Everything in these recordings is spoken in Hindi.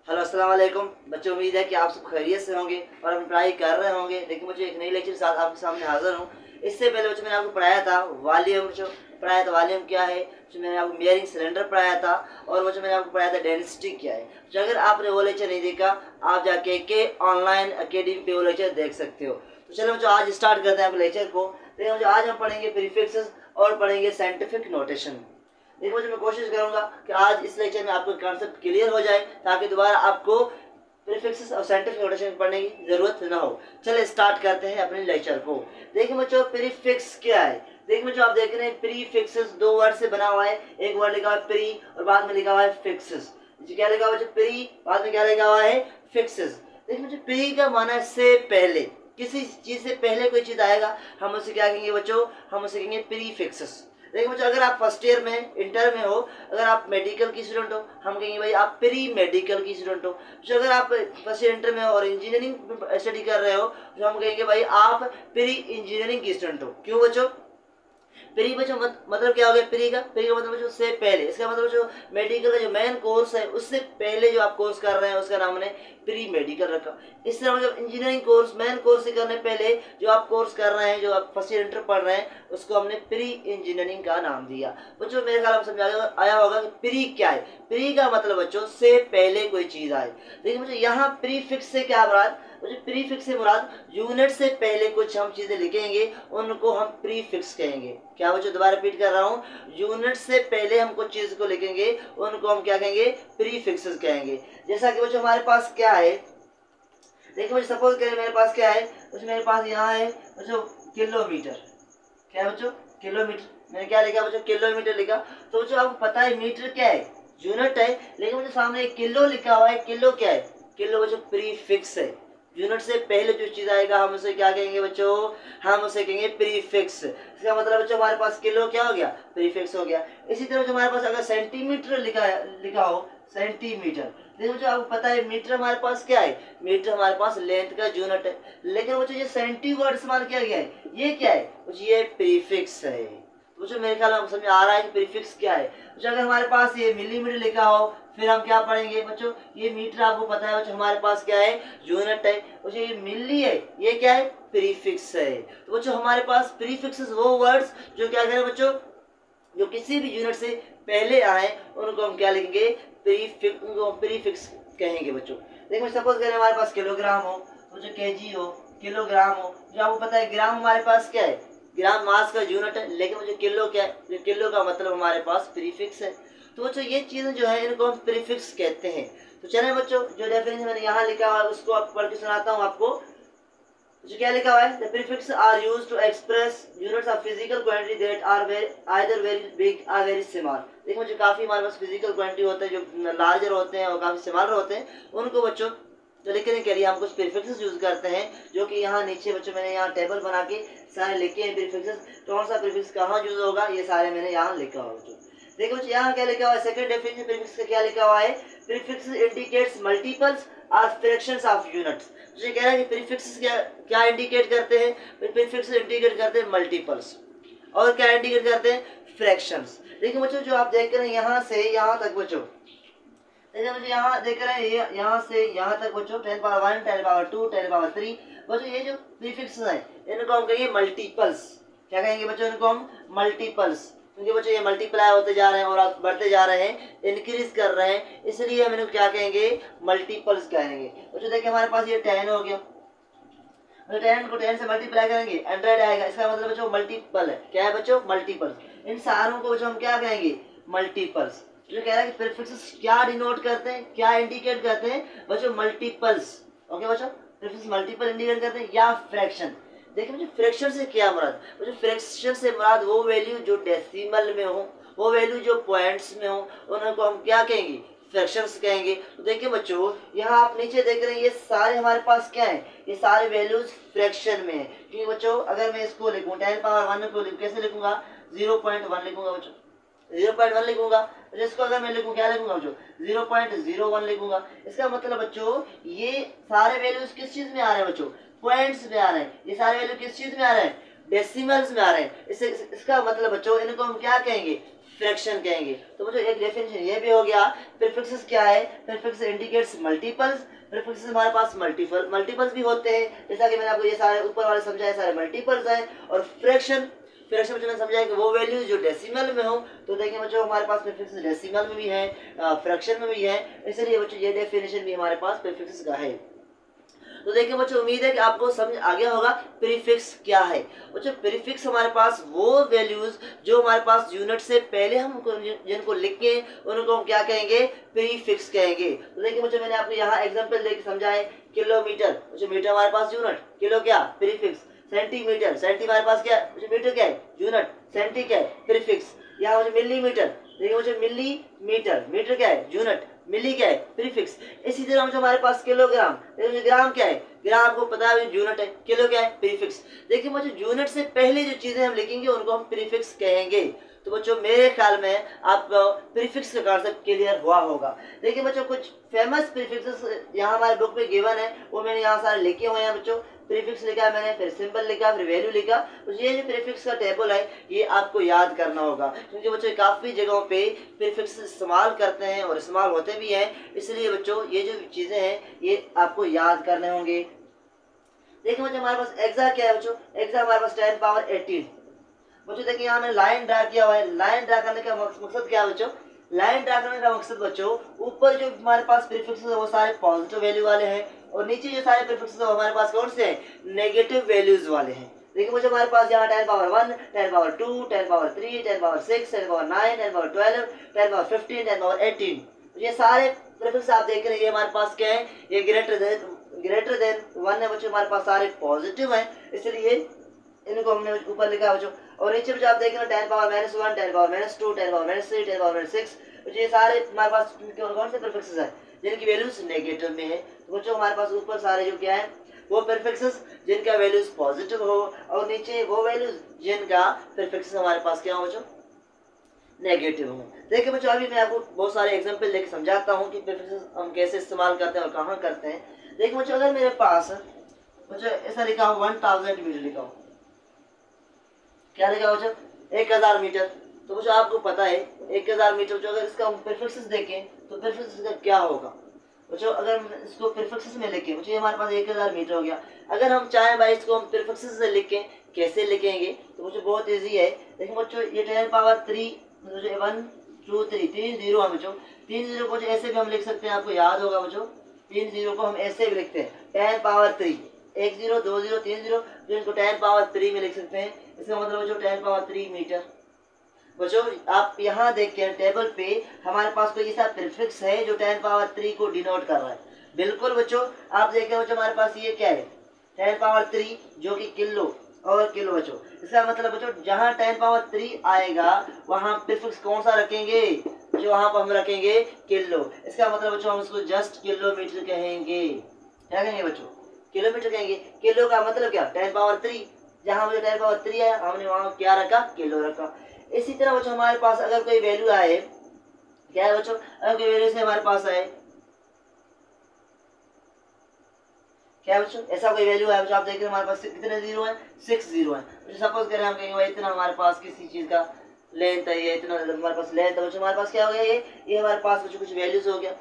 हेलो अस्सलाम वालेकुम बच्चों, उम्मीद है कि आप सब खैरियत से होंगे और अपनी पढ़ाई कर रहे होंगे। लेकिन मुझे एक नई लेक्चर के साथ आपके सामने हाजिर हूँ। इससे पहले बच्चों मैंने आपको पढ़ाया था वॉल्यूम। जो पढ़ाया था वॉल्यूम क्या है, जो मैंने आपको मेयरिंग सिलेंडर पढ़ाया था, और बच्चों मैंने आपको पढ़ाया था डेंसिटी क्या है। जो अगर आपने वो लेक्चर नहीं देखा, आप जाके के ऑनलाइन अकेडमी पे वो लेक्चर देख सकते हो। तो चलो बच्चों आज स्टार्ट करते हैं आप लेक्चर को। देखिए बच्चों, आज हम पढ़ेंगे प्रीफिक्सेस और पढ़ेंगे साइंटिफिक नोटेशन। देखो मैं कोशिश करूंगा कि आज इस लेक्चर में आपको कॉन्सेप्ट क्लियर हो जाए, ताकि दोबारा आपको प्रीफिक्सेस और साइंटिफिक नोटेशन पढ़ने की जरूरत ना हो। चलिए स्टार्ट करते हैं अपने लेक्चर को। देखिए बच्चों, प्रीफिक्स क्या है। देखिए बच्चों, आप देख रहे हैं प्रीफिक्सेस दो वर्ड से बना हुआ है। एक वर्ड लिखा हुआ है प्री और बाद में लिखा हुआ है फिक्सेस। क्या लिखा हुआ है प्री, बाद में क्या लिखा हुआ है फिक्सेस। देखिए बच्चों, प्री का माना है से पहले, किसी चीज से पहले कोई चीज आएगा हम उसे क्या कहेंगे बच्चों, हम उसे कहेंगे प्रीफिक्सेस। देखिए बच्चों, अगर आप फर्स्ट ईयर में इंटर में हो, अगर आप मेडिकल की स्टूडेंट हो, हम कहेंगे भाई आप प्री मेडिकल की स्टूडेंट हो। जो अगर आप फर्स्ट ईयर इंटर में हो और इंजीनियरिंग स्टडी कर रहे हो, तो हम कहेंगे भाई आप प्री इंजीनियरिंग की स्टूडेंट हो। क्यों बच्चों, प्री बच्चों मतलब क्या हो गया, प्री का मतलब बच्चों से पहले। इसका मतलब जो मेडिकल का जो मेन कोर्स है उससे पहले जो आप कोर्स कर रहे हैं उसका नाम हमने प्री मेडिकल रखा। इस तरह मतलब इंजीनियरिंग कोर्स मेन कोर्स से करने पहले जो आप कोर्स कर रहे हैं, जो आप फर्स्ट ईयर इंटर पढ़ रहे हैं, उसको हमने प्री इंजीनियरिंग का नाम दिया। बच्चों मेरे ख्याल में समझ आया होगा कि प्री क्या है। प्री का मतलब बच्चों से पहले कोई चीज आए। देखिए मुझे यहाँ प्रीफिक्स से क्या मुराद, मुझे प्रीफिक्स से मुराद यूनिट से पहले कुछ हम चीजें लिखेंगे उनको हम प्रीफिक्स कहेंगे। क्या बच्चों, दोबारा रिपीट कर रहा हूँ, यूनिट से पहले हम कुछ चीज को लिखेंगे उनको हम क्या कहेंगे, प्रीफिक्सेस कहेंगे। जैसा कि बच्चों हमारे पास क्या है, देखिए मुझे सपोज करें मेरे पास क्या है, बच्चों मेरे पास यहाँ है बच्चों किलोमीटर। क्या है बच्चों, किलोमीटर। मैंने क्या लिखा बच्चों, किलोमीटर लिखा। तो बच्चों आपको पता है मीटर क्या है, यूनिट है। लेकिन मुझे सामने एक किलो लिखा हुआ है, किलो क्या है, किलो बच्चों प्रीफिक्स है। यूनिट से पहले जो चीज आएगा हम उसे क्या कहेंगे बच्चों, हम उसे कहेंगे प्रीफिक्स। इसका मतलब बच्चों हमारे पास किलो क्या हो गया, प्रीफिक्स हो गया। इसी तरह जो हमारे पास अगर सेंटीमीटर लिखा हो, सेंटीमीटर। देखो मुझे आपको पता है मीटर हमारे पास क्या है, मीटर हमारे पास लेंथ का यूनिट है। लेकिन मुझे ये सेंटी वर्ड इस्तेमाल किया गया है, ये क्या है मुझे, ये प्रीफिक्स है। मुझे मेरे ख्याल में समझ आ रहा है कि प्रीफिक्स क्या है। मुझे अगर हमारे पास ये मिलीमीटर लिखा हो, फिर हम क्या पढ़ेंगे बच्चों, ये मीटर आपको पता है बच्चों हमारे पास क्या है, यूनिट है। बच्चों ये मिली है, ये क्या है, प्रीफिक्स है। तो बच्चों हमारे पास प्रीफिक्सेस वो वर्ड्स जो क्या करें बच्चों, जो किसी भी यूनिट से पहले आए उनको हम क्या लिखेंगे, प्रीफिक्स कहेंगे बच्चों। देखो सपोज करें हमारे पास किलोग्राम हो, तो जो केजी हो, किलोग्राम हो। जो आपको पता है ग्राम हमारे पास क्या है, ग्राम मास का यूनिट है। लेकिन मुझे किलो क्या है, जो किलो का मतलब हमारे पास प्रीफिक्स है। तो बच्चों ये चीजें जो है इनको हम प्रीफिक्स कहते हैं। तो चले बच्चों, जो डेफिनेशन मैंने यहाँ लिखा हुआ है उसको आप पढ़ के सुनाता हूँ आपको। जो क्या लिखा हुआ है, the prefix are used to express units of physical quantity that are either very big or very small। देखो मुझे काफी हमारे पास फिजिकल क्वांटिटी होते हैं जो लार्जर होते हैं और काफी स्मॉलर होते हैं, उनको बच्चों तो लिखने के लिए हम कुछ प्रीफिक्सेस यूज करते हैं। जो कि यहाँ नीचे बच्चों मैंने यहाँ टेबल बना के सारे लिखे हैं प्रीफिक्सेस। कौन सा प्रीफिक्स कहाँ यूज होगा ये सारे मैंने यहाँ लिखा हुआ बच्चों। देखो बच्चों यहाँ क्या लिखा हुआ है, सेकंड डेफिनेशन प्रीफिक्स का क्या लिखा हुआ है, प्रीफिक्स इंडिकेट्स मल्टीपल्स और फ्रैक्शंस ऑफ यूनिट्स। मुझे कह रहा है कि प्रीफिक्स क्या क्या इंडिकेट करते हैं, प्रीफिक्स इंडिकेट करते हैं मल्टीपल्स, और क्या इंडिकेट करते हैं, फ्रैक्शंस। देखिए बच्चों जो आप देख रहे हैं यहाँ से यहाँ तक बच्चों, देखिए मुझे यहाँ देख रहे हैं यहाँ से यहाँ तक बच्चों 10 पावर 1, 10 पावर 2, 10 पावर 3। बच्चों ये जो प्रीफिक्स हैं इनको हम कहेंगे मल्टीपल्स। क्या कहेंगे बच्चों, इनको हम मल्टीपल्स, क्योंकि बच्चों ये मल्टीप्लाई होते जा रहे हैं और आप बढ़ते जा रहे हैं, इंक्रीज कर रहे हैं, इसलिए हम इनको क्या कहेंगे, मल्टीपल्स कहेंगे। बच्चों देखिए हमारे पास ये 10 हो गया, 10 को 10 से मल्टीप्लाई करेंगे 100 आएगा। इसका मतलब बच्चों मल्टीपल है। क्या है बच्चों, मल्टीपल्स। इन सारों को बच्चों हम क्या कहेंगे, मल्टीपल्स। जो कह रहा है कि प्रीफिक्सेस क्या डिनोट करते हैं, क्या इंडिकेट करते हैं बच्चों, मल्टीपल्स। ओके बच्चों, प्रीफिक्स मल्टीपल इंडिकेट करते हैं या फ्रैक्शन। देखिए मुझे फ्रैक्शन से क्या मुराद, मुझे फ्रैक्शन से मुराद वो वैल्यू जो डेसिमल में हो, वो वैल्यू जो पॉइंट्स में हो, उनको हम क्या कहेंगे, फ्रैक्शंस कहेंगे। तो देखिए बच्चों यहाँ आप नीचे देख रहे हैं ये सारे हमारे पास क्या है, ये सारे वैल्यूज फ्रैक्शन में है। क्योंकि बच्चों अगर मैं इसको लिखूँ 10 पावर 1 को कैसे लिखूंगा, 0.1 लिखूंगा बच्चों, 0.1 लिखूंगा। इसको अगर मैं लिखूँ क्या लिखूंगा बच्चों, 0.01 लिखूंगा। इसका मतलब बच्चों ये सारे वैल्यूज किस चीज में आ रहे हैं बच्चों, पॉइंट्स में आ रहे हैं। ये सारे वैल्यू किस चीज में आ रहे हैं, डेसिमल्स में आ रहे हैं। इसका मतलब बच्चों इनको हम क्या कहेंगे, फ्रैक्शन कहेंगे। तो बच्चों एक डेफिनेशन ये भी हो गया। प्रीफिक्सेस क्या है? Prefix indicates multiples. प्रीफिक्सेस हमारे पास मल्टीपल्स भी होते हैं, जैसा कि मैंने आपको ये सारे ऊपर वाले समझाए, सारे मल्टीपल्स हैं। और फ्रैक्शन बच्चों मैंने समझाया कि वो वैल्यूज जो डेसिमल में हो, तो देखिए बच्चों हमारे पास प्रीफिक्स डेसिमल में भी है, फ्रैक्शन में भी है, इसलिए बच्चों ये डेफिनेशन भी हमारे पास प्रीफिक्स का है। तो देखिए बच्चों उम्मीद है कि आपको समझ आ गया होगा प्रीफिक्स क्या है। बच्चों प्रीफिक्स हमारे पास वो वैल्यूज जो हमारे पास यूनिट से पहले हम जिनको लिख के उनको हम क्या कहेंगे? प्रीफिक्स कहेंगे। तो देखिए बच्चों मैंने आपको यहाँ एग्जांपल देके समझाए। किलोमीटर, बच्चों मीटर हमारे पास यूनिट, किलो क्या? प्रीफिक्स। सेंटीमीटर, सेंटी हमारे पास क्या है? मीटर क्या है? यूनिट। सेंटी क्या है? प्रीफिक्स। यहाँ मुझे मिलीमीटर, देखिए मुझे मिलीमीटर, मीटर क्या है? यूनिट। मिली क्या है? प्रीफिक्स। इसी तरह मुझे हमारे पास किलोग्राम, ग्राम क्या है? ग्राम आपको पता है यूनिट है। किलो क्या है? प्रीफिक्स। देखिए मुझे यूनिट से पहले जो चीजें हम लिखेंगे उनको हम प्रीफिक्स कहेंगे। तो बच्चों मेरे ख्याल में आपको प्रीफिक्स का कॉन्सेप्ट क्लियर हुआ होगा। देखिए बच्चों कुछ फेमस प्रीफिक्सेस यहाँ हमारे बुक में गिवन है, वो मैंने यहाँ सारे लिखे हुए हैं बच्चों। प्रीफिक्स लिखा है मैंने, फिर सिंबल लिखा, फिर वैल्यू लिखा। तो ये जो प्रीफिक्स का टेबल है ये आपको याद करना होगा, क्योंकि बच्चों काफ़ी जगहों पे प्रीफिक्स इस्तेमाल करते हैं और इस्तेमाल होते भी हैं, इसलिए बच्चों ये जो चीज़ें हैं ये आपको याद करने होंगे। देखिए बच्चों हमारे पास एक्सा क्या है बच्चों? एक्सा हमारे पास 10 पावर 18। बच्चों देखिए यहाँ मैंने लाइन ड्रा किया हुआ है। लाइन ड्रा करने का मकसद क्या है बच्चों? लाइन ड्रा करने का मकसद बच्चों ऊपर जो हमारे पास प्रीफिक्सेस है वो सारे पॉजिटिव वैल्यू वाले हैं, और नीचे जो सारे प्रीफिक्सेस है वो हमारे पास कौन से हैं? नेगेटिव वैल्यूज वाले हैं। देखिए मुझे हमारे पास यहाँ 10 power 1, 10 power 2, 10 power 3, 10 power 6, 10 power 9, 10 power 12, 10 power 15, 10 power 18। ये सारे प्रीफिक्स आप देख रहे हैं, ये हमारे पास क्या है? ये ग्रेटर देन 1 है बच्चों, हमारे पास सारे पॉजिटिव हैं, इसलिए इनको हमने ऊपर लिखा बच्चों। और नीचे जो आप देख रहे हैं 10 पावर -1, 10 पावर -2, 10 पावर -3, 10 पावर -6, ये सारे हमारे पास कौन से प्रीफिक्सेस हैं? जिनकी वैल्यूज नेगेटिव में है। तो बच्चों हमारे पास ऊपर सारे जो क्या है वो प्रीफिक्सेस जिनका वैल्यूज पॉजिटिव हो, और नीचे वो वैल्यूज जिनका प्रीफिक्सेस हमारे पास क्या हो बच्चों? नेगेटिव हो। देखिए बच्चों अभी मैं आपको बहुत सारे एग्जांपल लेके समझाता हूँ कि प्रीफिक्सेस हम कैसे इस्तेमाल करते हैं और कहाँ करते हैं। देखिए बच्चों अगर मेरे पास बच्चों ऐसा लिखा हो 1000 मीटर लिखा हो, क्या लिखा हो बच्चों? 1000 मीटर। तो बच्चों आपको पता है 1000 मीटर जो अगर इसका हम प्रीफिक्सेस देखें तो प्रीफिक्सेस का क्या होगा बच्चों? अगर इसको प्रीफिक्सेस में लिखें बच्चों, हमारे पास 1000 मीटर हो गया। अगर हम चाहें भाई इसको हम प्रीफिक्सेस से लिखें, कैसे लिखेंगे? तो बच्चों बहुत इजी है। देखिए बच्चों ये 10 पावर 3 1 2 3 3 जीरो है बच्चों। 3 जीरो को ऐसे भी हम लिख सकते हैं, आपको याद होगा बच्चों 3 जीरो को हम ऐसे भी लिखते हैं 10 पावर 3, 1 0 2 0 3 0, जो इनको 10 पावर 3 में लिख सकते हैं। इसका मतलब बच्चों 10 पावर 3 मीटर। बच्चों आप यहाँ देखते हैं टेबल पे हमारे पास कोई ऐसा प्रीफिक्स है जो 10 पावर 3 को डिनोट कर रहा है? बिल्कुल बच्चों आप देखें बच्चों हमारे पास ये क्या है? 10 पावर 3 जो कि किलो और किलो बच्चों। इसका मतलब बच्चों जहाँ 10 पावर 3 आएगा वहाँ प्रीफिक्स कौन सा रखेंगे? जो वहाँ पर हम रखेंगे किलो। इसका मतलब बच्चों हम इसको जस्ट किलोमीटर कहेंगे। क्या कहेंगे बच्चों? किलोमीटर कहेंगे। किलो का मतलब क्या? 10 पावर 3, जहाँ मुझे 10 पावर 3 आया हमने वहाँ क्या रखा? किलो रखा। इसी तरह बच्चों हमारे पास अगर कोई वैल्यू आए, क्या है बच्चों? अगर कोई वैल्यू से हमारे पास आए, क्या है बच्चों? ऐसा कोई वैल्यू है बच्चों, आप देख रहे हैं हमारे पास कितने जीरो हैं? 6 जीरो हैं। सपोज करें हम कहेंगे भाई इतना हमारे पास किसी चीज का लेंथ है, ये इतना हमारे पास लेंथ है बच्चों, हमारे पास क्या हो गया? ये हमारे पास बच्चों कुछ वैल्यूज हो गया।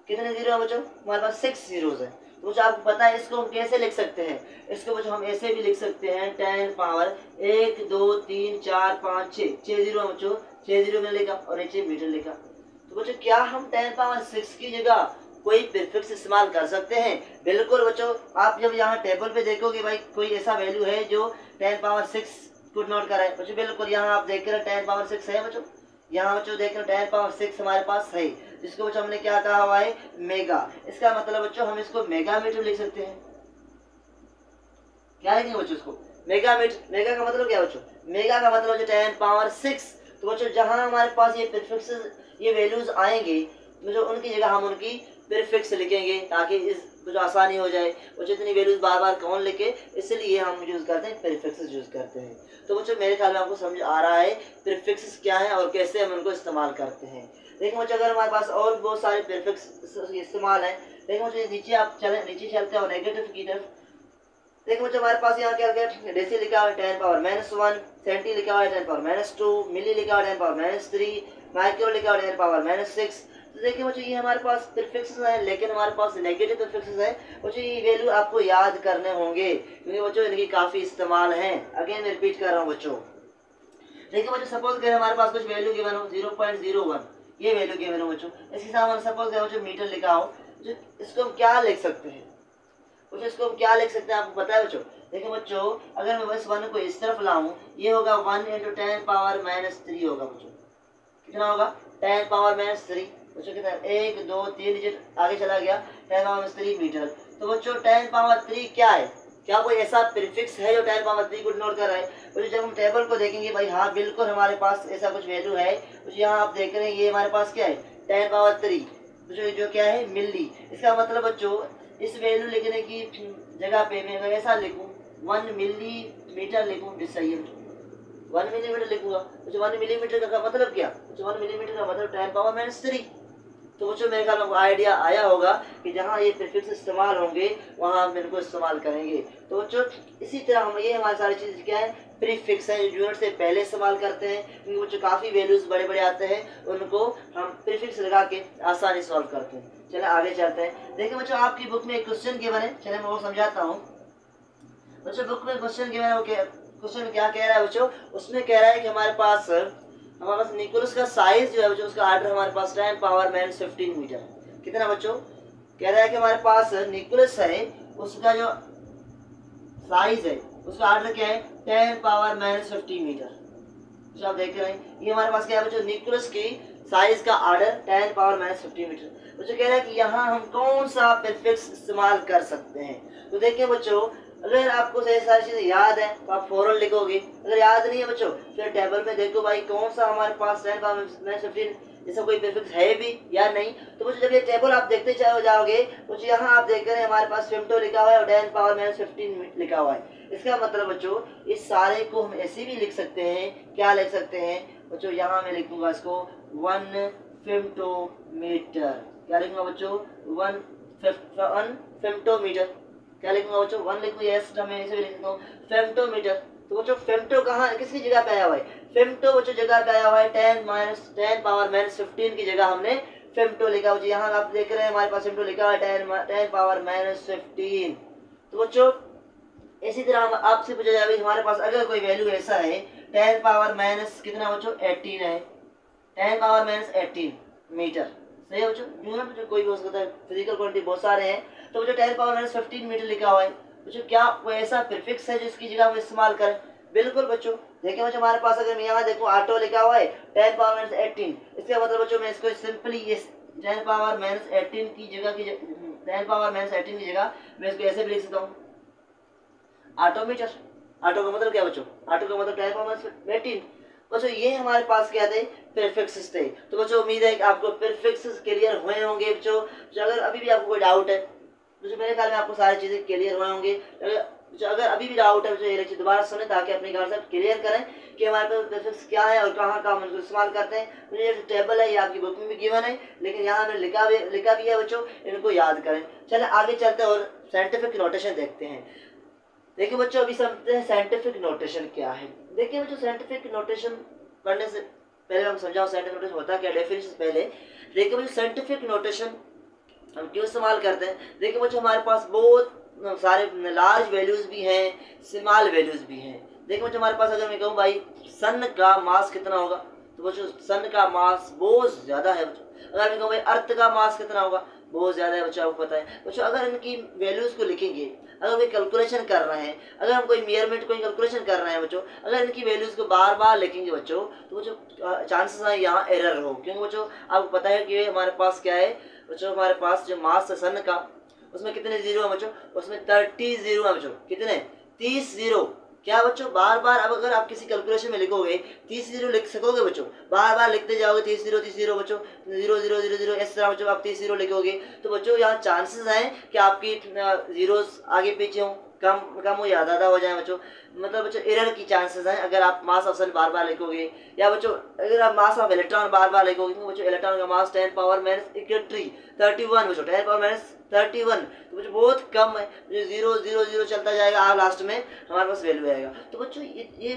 कितने जीरो है बच्चों? हमारे पास 6 जीरोज है। तो बच्चों आपको पता है इसको हम कैसे लिख सकते हैं? इसको बच्चों हम ऐसे भी लिख सकते हैं 10 पावर 1 2 3 4 5 6, 6 जीरो है बच्चों, 6 जीरो में लिखा और नीचे मीटर लिखा। तो बच्चों क्या हम 10 पावर 6 की जगह कोई प्रीफिक्स इस्तेमाल कर सकते हैं? बिल्कुल बच्चों। आप जब यहाँ टेबल पे देखोगे भाई कोई ऐसा वैल्यू है जो 10 पावर 6 को नोट कर रहा है बच्चों, बिल्कुल यहाँ आप देख रहे हैं 10 पावर 6 है बच्चों। यहाँ बच्चों देख रहे हैं 10 पावर 6 हमारे पास है, जिसको बच्चों हमने क्या कहा हुआ है? मेगा। इसका मतलब बच्चों हम इसको मेगा मीटर लिख सकते हैं। क्या लिखेंगे बच्चों? इसको मेगा मीटर। मेगा का मतलब क्या बच्चों? मेगा का मतलब 10 पावर 6। तो बच्चों जहाँ हमारे पास ये प्रीफिक्सेस ये वैल्यूज आएंगे बच्चों उनकी जगह हम उनकी प्रीफिक्स लिखेंगे, ताकि इस जो आसानी हो जाए। बच्चों इतनी वैल्यूज बार बार कौन लिखे, इसलिए हम यूज करते हैं प्रीफिक्सेस यूज करते हैं। तो बच्चों मेरे ख्याल में आपको समझ आ रहा है प्रीफिक्सेस क्या है और कैसे हम उनको इस्तेमाल करते हैं। देखिए बच्चों अगर हमारे पास और बहुत सारे प्रीफिक्स इस्तेमाल है, देखिए बच्चों नीचे आप चले, नीचे चलते हो नेगेटिव की तरफ। देखिए बच्चों हमारे पास यहाँ क्या क्या डेसी लिखा हुआ है 10 पावर -1, सेंटी लिखा हुआ है 10 पावर -2, मिली लिखा हुआ है 10 पावर -3, माइक्रो लिखा हुआ 10 पावर -6। तो देखिए बच्चों ये हमारे पास प्रीफिक्सेस हैं, लेकिन हमारे पास नेगेटिव प्रीफिक्सेस हैं। बच्चों ये वैल्यू आपको याद करने होंगे क्योंकि बच्चों इनकी काफ़ी इस्तेमाल हैं। अगेन मैं रिपीट कर रहा हूँ बच्चों। देखिए बच्चों सपोज करें हमारे पास कुछ वैल्यू गिवन हो 0.01, ये वैल्यू गिवन हो बच्चों। इसके साथ हम सपोज करें बच्चों मीटर लिखा हो, जो इसको हम क्या लिख सकते हैं बच्चों, इसको हम क्या लिख सकते हैं आपको पता है बच्चों? देखिए बच्चों अगर मैं बस 1 को इस तरफ लाऊं, ये होगा 1 × 10 पावर -3 होगा बच्चों। कितना होगा? 10 पावर -3 बच्चों। कितना 1 2 3 डिजिट आगे चला गया, 10 पावर -3 मीटर। तो बच्चों 10 पावर 3 क्या है? क्या कोई ऐसा प्रीफिक्स है जो 10 पावर 3 को डिनोट कर रहा है? बच्चों जब हम टेबल को देखेंगे भाई हाँ बिल्कुल हमारे पास ऐसा कुछ वैल्यू है। बच्चों यहाँ आप देख रहे हैं ये हमारे पास क्या है? 10 पावर 3 बच्चों जो क्या है? मिली। इसका मतलब बच्चों इस वैल्यू लिखने की जगह पे मैं अगर ऐसा लिखूं 1 मिलीमीटर लिखूं, सही है 1 मिलीमीटर लिखूंगा। बच्चों 1 मिलीमीटर का मतलब क्या? बच्चों 1 मिलीमीटर का मतलब 10 पावर -3। तो बच्चों मेरे ख्याल में आइडिया आया होगा कि जहाँ ये प्रीफिक्स इस्तेमाल होंगे वहाँ हम इनको इस्तेमाल करेंगे। तो बच्चों इसी तरह हम ये हमारी सारी चीज़ क्या है? प्रीफिक्स है, यूनिट से पहले इस्तेमाल करते हैं क्योंकि बच्चों काफ़ी वैल्यूज़ बड़े बड़े आते हैं, उनको हम प्रीफिक्स लगा के आसानी सॉल्व करते हैं। चलिए आगे चलते हैं। देखिए बच्चों आपकी बुक में एक क्वेश्चन गिवन है, चलिए मैं वो समझाता हूँ। बच्चों बुक में क्वेश्चन गिवन है, वो क्वेश्चन क्या कह रहा है बच्चों? उसमें कह रहा है कि हमारे पास न्यूक्लियस का साइज जो है बच्चों, उसका आर्डर हमारे पास 10 पावर -15 मीटर। कितना बच्चों? कह रहा है कि हमारे पास न्यूक्लियस है, उसका जो साइज है उसका आर्डर क्या है? 10 पावर -15 मीटर। जो आप देख रहे हैं ये हमारे पास क्या है बच्चों? न्यूक्लियस की साइज का आर्डर 10 पावर -15 मीटर। बच्चों कह रहा है कि यहाँ हम कौन सा प्रीफिक्स इस्तेमाल कर सकते हैं। तो देखिए बच्चों अगर आपको सारी चीज़ें याद है तो आप फौरन लिखोगे, अगर याद नहीं है बच्चों फिर टेबल में देखो भाई कौन सा हमारे पास 10 पावर -15 जैसा कोई प्रीफिक्स है भी या नहीं। तो बच्चों जब ये टेबल आप देखते जाओगे बच्चों यहाँ आप देख रहे हैं हमारे पास फेमटो लिखा हुआ है और 10 पावर -15 लिखा हुआ है। इसका मतलब बच्चों इस सारे को हम ऐसे भी लिख सकते हैं। क्या लिख सकते हैं बच्चों? यहाँ मैं लिखूंगा इसको 1 फेमटोमीटर। क्या लिखूंगा बच्चों? 1 फेमटोमीटर। क्या लिखूंगा बच्चों? 1 लिखूंगा, यस मैं इसे भी लिख सकता हूँ फेमटोमीटर। तो बच्चों फेमटो कहाँ किसकी जगह पे आया हुआ है? फेमटो बच्चों जगह पे आया हुआ है 10 पावर -15 की जगह हमने फेमटो लिखा हुआ है। यहाँ आप देख रहे हैं हमारे पास फेमटो लिखा हुआ है 10 पावर -15। तो बच्चों इसी तरह हम आपसे पूछा जाए हमारे पास अगर कोई वैल्यू ऐसा है 10 पावर माइनस कितना बच्चों? 18 है, 10 पावर -18 मीटर। सही है बच्चों? यूनिट बच्चों कोई भी हो सकता है, फिजिकल क्वांटिटी बहुत सारे हैं। तो बच्चों 10 पावर -15 मीटर लिखा हुआ है। बच्चों क्या कोई ऐसा प्रीफिक्स है जिसकी जगह हम इस्तेमाल करें? बिल्कुल बच्चों। देखिए बच्चों हमारे पास अगर मैं यहाँ देखूँ ऑटो लिखा हुआ है 10 पावर -18, इसका मतलब बच्चों मैं इसको सिंपली इस 10 पावर -18 की जगह 10 पावर -18 की जगह मैं इसको ऐसे भी लिख सकता हूँ ऑटोमीटर। ऑटो का मतलब क्या बच्चों? ऑटो का मतलब 10 पावर -18। बच्चों ये हमारे पास क्या थे? प्रीफिक्सेस थे। तो बच्चों उम्मीद है कि आपको प्रीफिक्सेस क्लियर हुए होंगे। बच्चों अगर अभी भी आपको कोई डाउट है बच्चों मेरे ख्याल में आपको सारी चीज़ें क्लियर हुए होंगे। अगर अभी भी डाउट है बच्चों ये लेक्चर दोबारा सुने ताकि अपने कॉन्सेप्ट क्लियर करें कि हमारे पास प्रीफिक्स क्या है और कहाँ हम इसको इस्तेमाल करते हैं। मुझे ये टेबल है ये आपकी बुक में भी गिवन है, लेकिन यहाँ मैंने लिखा भी है बच्चों, इनको याद करें। चलें आगे चलते हैं और साइंटिफिक नोटेशन देखते हैं। देखिए बच्चों अभी समझते हैं साइंटिफिक नोटेशन क्या है। देखिए बच्चों साइंटिफिक नोटेशन पढ़ने से पहले हम समझाओ साइंटिफिक नोटेशन होता क्या, डेफिनेशन पहले। देखिए बच्चों साइंटिफिक नोटेशन हम क्यों इस्तेमाल करते हैं? देखिए बच्चों हमारे पास बहुत सारे लार्ज वैल्यूज़ भी हैं, स्मॉल वैल्यूज़ भी हैं। देखिए बच्चों हमारे पास अगर मैं कहूँ भाई सन का मास कितना होगा, तो बच्चों सन का मास बहुत ज़्यादा है बच्चों। अगर मैं कहूँ भाई अर्थ का मास कितना होगा, बहुत ज़्यादा है बच्चों, आपको पता है। बच्चों अगर इनकी वैल्यूज़ को लिखेंगे, अगर कोई कैलकुलेशन कर रहे हैं, अगर हम कोई मेजरमेंट कोई कैलकुलेशन कर रहे हैं बच्चों, अगर इनकी वैल्यूज़ को बार बार लिखेंगे बच्चों तो बच्चों चांसेस हैं यहाँ एरर हो। क्योंकि बच्चों आपको पता है कि हमारे पास क्या है बच्चों, हमारे पास जो मास है सन का उसमें कितने जीरो है बच्चों? उसमें 30 जीरो है बच्चों। कितने? 30 जीरो। क्या बच्चों बार बार अब अगर आप किसी कैलकुलेशन में लिखोगे 30 जीरो लिख सकोगे बच्चों? बार बार लिखते जाओगे 30 जीरो बच्चों, 0 0 0 0 इस तरह बच्चों आप 30 जीरो लिखोगे तो बच्चों यहाँ चांसेस हैं कि आपकी जीरोस आगे पीछे हों, कम हो या ज़्यादा हो जाए बच्चों। मतलब बच्चों एरर की चांसेस हैं अगर आप मास ऑफ सन बार बार लिखोगे, या बच्चों अगर आप मास ऑफ इलेक्ट्रॉन बार बार लिखोगे। तो बच्चों इलेक्ट्रॉन का मास 10 पावर -31 बच्चों, 10 पावर -31 तो बच्चों बहुत कम है। जो 0 0 0 चलता जाएगा आप लास्ट में हमारे पास वैल्यू आएगा। तो बच्चों ये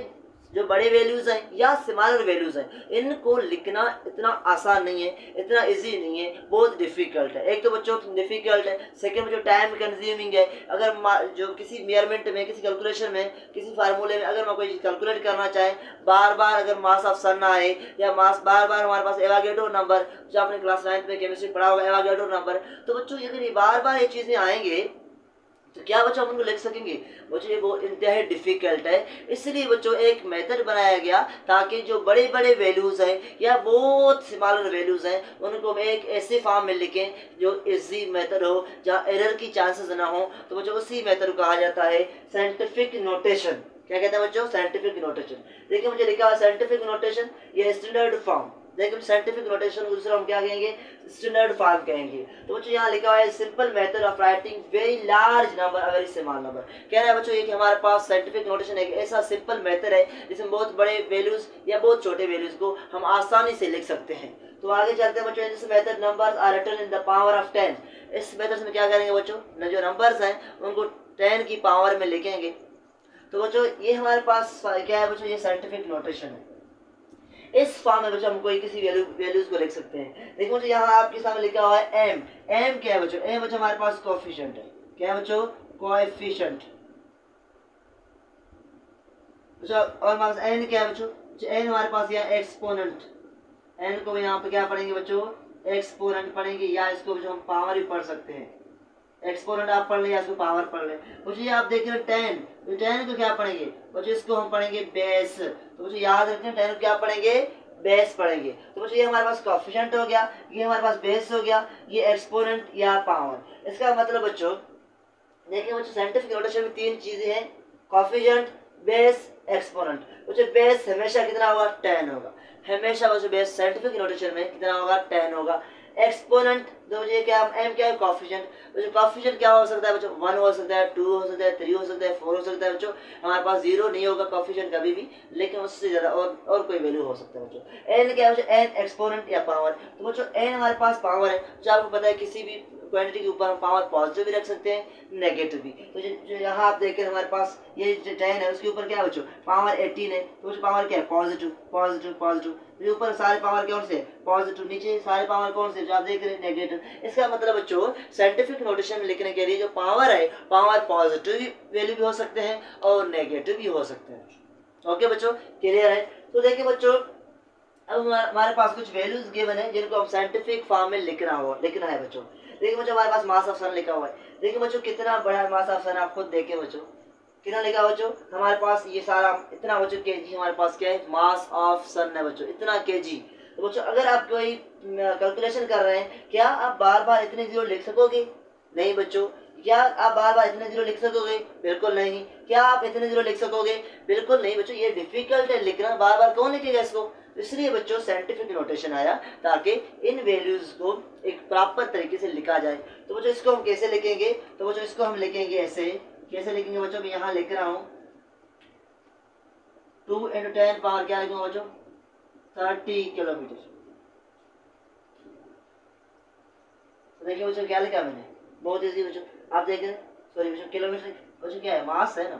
जो बड़े वैल्यूज़ हैं या स्मॉलर वैल्यूज़ हैं, इनको लिखना इतना आसान नहीं है, इतना इजी नहीं है, बहुत डिफ़िकल्ट है। एक तो बच्चों डिफ़िकल्ट है, सेकंड बच्चों टाइम कंज्यूमिंग है। अगर जो किसी मेजरमेंट में, किसी कैलकुलेशन में, किसी फार्मूले में अगर मैं कोई चीज़ कैलकुलेट करना चाहे, बार बार अगर मास ऑफ सन आए या मास बार बार हमारे पास एवोगाड्रो नंबर, जो आपने क्लास 9 में केमिस्ट्री पढ़ा होगा एवोगाड्रो नंबर, तो बच्चों अगर ये बार बार ये चीज़ें आएंगे तो क्या बच्चों हम उनको लिख सकेंगे? बच्चों ये वो इंतहाई डिफ़िकल्ट है। इसलिए बच्चों एक मेथड बनाया गया ताकि जो बड़े बड़े वैल्यूज़ हैं या बहुत स्मॉलर वैल्यूज़ हैं उनको हम एक ऐसे फॉर्म में लिखें जो इजी मेथड हो, जहाँ एरर की चांसेस ना हो। तो बच्चों उसी मेथड को कहा जाता है साइंटिफिक नोटेशन। क्या कहते हैं बच्चों? Scientific notation. देखिए मुझे लिखा हुआ साइंटिफिक नोटेशन, ये स्टैंडर्ड फॉर्म। देखिए साइंटिफिक नोटेशन को दूसरा हम क्या कहेंगे? स्टैंडर्ड फॉर्म कहेंगे। तो बच्चों यहाँ लिखा हुआ है simple method of writing very large number very small number. कह रहा है बच्चों ये कि हमारे पास साइंटिफिक नोटेशन एक ऐसा सिंपल मेथड है जिसमें बहुत बड़े वैल्यूज या बहुत छोटे वैल्यूज को हम आसानी से लिख सकते हैं। तो आगे चलते हैं बच्चों, in this method numbers are written in the power of 10। इस मेथड में क्या करेंगे बच्चों? जो नंबर्स हैं उनको 10 की पावर में लिखेंगे। तो बच्चों ये हमारे पास क्या है बच्चों? ये साइंटिफिक नोटेशन है। इस फॉर्म में बच्चों हम कोई किसी वैल्यूज को लिख सकते हैं। देखो बच्चों यहाँ आपके सामने लिखा हुआ है एम। एम क्या है बच्चों? एम बच्चों हमारे पास कोएफिशिएंट है। क्या है बच्चों? कोएफिशिएंट। बच्चों और हमारे पास एन क्या है बच्चों? एन हमारे पास यह एक्सपोनेंट। एन को यहाँ पे क्या पढ़ेंगे बच्चों? एक्सपोनेंट पढ़ेंगे, या इसको बच्चों हम पावर भी पढ़ सकते हैं। एक्सपोनेंट आप पढ़ लें या इसको पावर पढ़ लें। बच्चों ये आप देख रहे हैं 10, तो 10 को क्या पढ़ेंगे बच्चों? इसको हम पढ़ेंगे बेस। तो बच्चों याद रखें 10 को क्या पढ़ेंगे? बेस पढ़ेंगे। तो बच्चों ये हमारे पास कोएफिशिएंट हो गया, ये हमारे पास बेस हो गया, ये एक्सपोनेंट या पावर। इसका मतलब बच्चों देखिए बच्चों साइंटिफिक नोटेशन में 3 चीजें हैं, कोएफिशिएंट, बेस, एक्सपोनेंट। बच्चों बेस हमेशा कितना होगा? 10 होगा हमेशा। बच्चों बेस साइंटिफिक नोटेशन में कितना होगा? 10 होगा। एक्सपोनेंट तो ये क्या एम क्या है? कोएफिशिएंट। बच्चों कोएफिशिएंट क्या हो सकता है बच्चों? 1 हो सकता है, 2 हो सकता है, 3 हो सकता है, 4 हो सकता है बच्चों। हमारे पास 0 नहीं होगा कोएफिशिएंट कभी भी, लेकिन उससे ज्यादा और कोई वैल्यू हो सकता है बच्चों। एन क्या है बच्चों? एन एक्सपोनेंट या पावर। तो बच्चों एन हमारे पास पावर है, जो आपको पता है किसी भी क्वांटिटी के ऊपर हम पावर पॉजिटिव भी रख सकते हैं, नेगेटिव भी। तो जो यहाँ आप देखें हमारे पास ये जो 10 है उसके ऊपर क्या है बच्चों? पावर 18 है, तो बच्चों पावर क्या है? Positive positive positive. तो ऊपर सारे पावर कौन से? पॉजिटिव। नीचे सारे पावर कौन से? जो आप देख रहे हैं नेगेटिव। इसका मतलब बच्चों साइंटिफिक नोटेशन में लिखने के लिए जो पावर है, पावर पॉजिटिव वैल्यू भी हो सकते हैं और नेगेटिव भी हो सकते हैं। ओके बच्चों, क्लियर है? तो देखिए बच्चों अब हमारे पास कुछ वैल्यूज गिवन है जिनको हम साइंटिफिक फॉर्म में लिखना है बच्चों। देखिए बच्चों हमारे पास मास ऑफ सन लिखा हुआ है। देखिए बच्चों कितना बड़ा मास ऑफ सन, आप खुद देखें बच्चों कितना लिखा बच्चों? हमारे पास ये सारा इतना बच्चों केजी हमारे पास क्या है? मास ऑफ सन है बच्चों, इतना केजी। तो बच्चों अगर आप कोई कैलकुलेशन कर रहे हैं, क्या आप बार बार इतने जीरो लिख सकोगे? नहीं बच्चों। क्या आप बार बार इतने जीरो लिख सकोगे? बिल्कुल नहीं। क्या आप इतने जीरो लिख सकोगे? बिल्कुल नहीं बच्चों, ये डिफिकल्ट है लिखना, बार बार कौन लिखेगा इसको? इसलिए बच्चों साइंटिफिक नोटेशन आया ताकि इन वैल्यूज को एक प्रॉपर तरीके से लिखा जाए। तो बच्चों इसको हम कैसे लिखेंगे? तो बच्चों इसको हम लिखेंगे ऐसे। कैसे लिखेंगे बच्चों? मैं यहाँ लिख रहा हूँ 2 × 10 पावर क्या लिखूंगा बच्चों? 30 किलोमीटर। तो देखिए बच्चों क्या लिखा मैंने? बहुत ईजी बच्चों, आप देख रहे हैं। सॉरी बच्चों किलोमीटर बच्चों क्या है? मास है ना,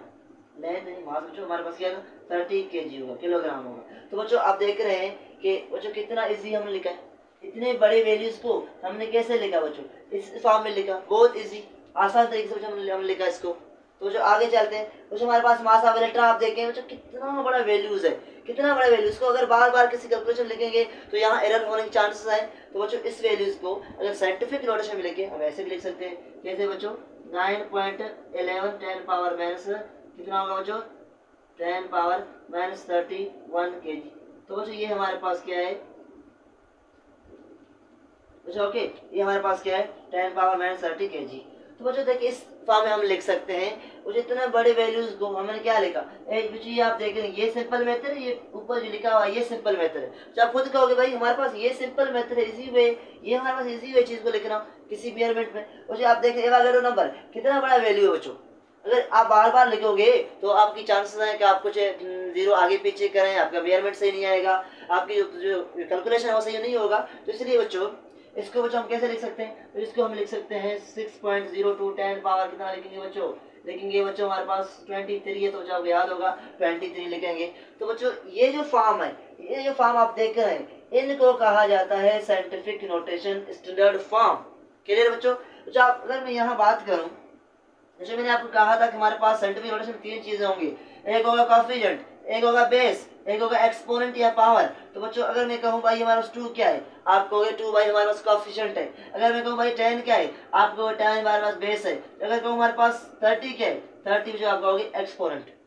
लेंथ नहीं मास बच्चों। हमारे पास क्या है? 30 kg होगा, किलोग्राम होगा। तो बच्चों आप देख रहे हैं कि बच्चों कितना इजी हमने लिखा है। इतने बड़े वैल्यूज को हमने कैसे लिखा बच्चों? इस फॉर्म में लिखा, बहुत इजी आसान तरीके से बच्चों हमने लिखा इसको। तो बच्चों आगे चलते हैं। बच्चों हमारे पास मास ऑफ इलेक्ट्रॉन आप देखें बच्चों कितना बड़ा वैल्यूज है, कितना बड़ा वैल्यूज को अगर बार बार किसी कैलकुलेशन लिखेंगे तो यहाँ एरर होने के चांसेस है। तो बच्चों इस वैल्यूज को अगर साइंटिफिक नोटेशन में लिखे हम ऐसे भी लिख सकते हैं। कैसे बच्चों? 9.11 10 पावर माइनस कितना होगा बच्चों? 10 पावर माइनस 31 kg। तो बच्चों ये हमारे पास क्या है बच्चों? ओके ये हमारे पास क्या है? 10 पावर माइनस 30 kg। तो बच्चों देखिए इस फॉर्म में हम लिख सकते हैं। वो इतने बड़े वैल्यूज को हमने क्या लिखा? बच्चों ये आप देख रहे हैं ये सिंपल मेथड है, ये ऊपर जो लिखा हुआ है ये सिंपल मेथड है। तो आप खुद कहोगे भाई हमारे पास ये सिंपल मेथड है, इजी वे, ये हमारे पास इजी वे चीज को लिखना किसी मेजरमेंट में। बच्चों आप देख रहे हैं एवोगाड्रो नंबर कितना बड़ा वैल्यू है बच्चों। अगर आप बार बार लिखोगे तो आपकी चांसेस हैं कि आप कुछ जीरो आगे पीछे करें, आपका मेजरमेंट सही नहीं आएगा, आपकी जो कैलकुलेशन है वो सही नहीं होगा। तो इसलिए बच्चों इसको बच्चों हम कैसे लिख सकते हैं, तो इसको हम लिख सकते हैं 6.02 10 पावर कितना लिखेंगे बच्चों, लिखेंगे बच्चों हमारे पास 23 है, तो बच्चों आपको याद होगा 23 लिखेंगे। तो बच्चों ये जो फॉर्म है, ये जो फॉर्म आप देख रहे हैं, इनको कहा जाता है scientific notation standard form. Clear बच्चों। तो आप अगर मैं यहाँ बात करूँ, जैसे मैंने आपको कहा था कि हमारे पास साइंटिफिक नोटेशन 3 चीजें होंगी, एक होगा कॉफिशिएंट, एक होगा बेस, एक होगा एक्सपोनेंट या पावर। तो बच्चों अगर मैं कहूँ भाई हमारे पास 2 क्या है, आप कहोगे 2 भाई हमारे पास कॉफिशिएंट है। अगर मैं कहूँ भाई 10 क्या है, आप कहोगे 10 हमारे पास बेस है। अगर कहूँ हमारे पास 30 क्या है, 30 जो आप कहोगे एक्सपोनेंट।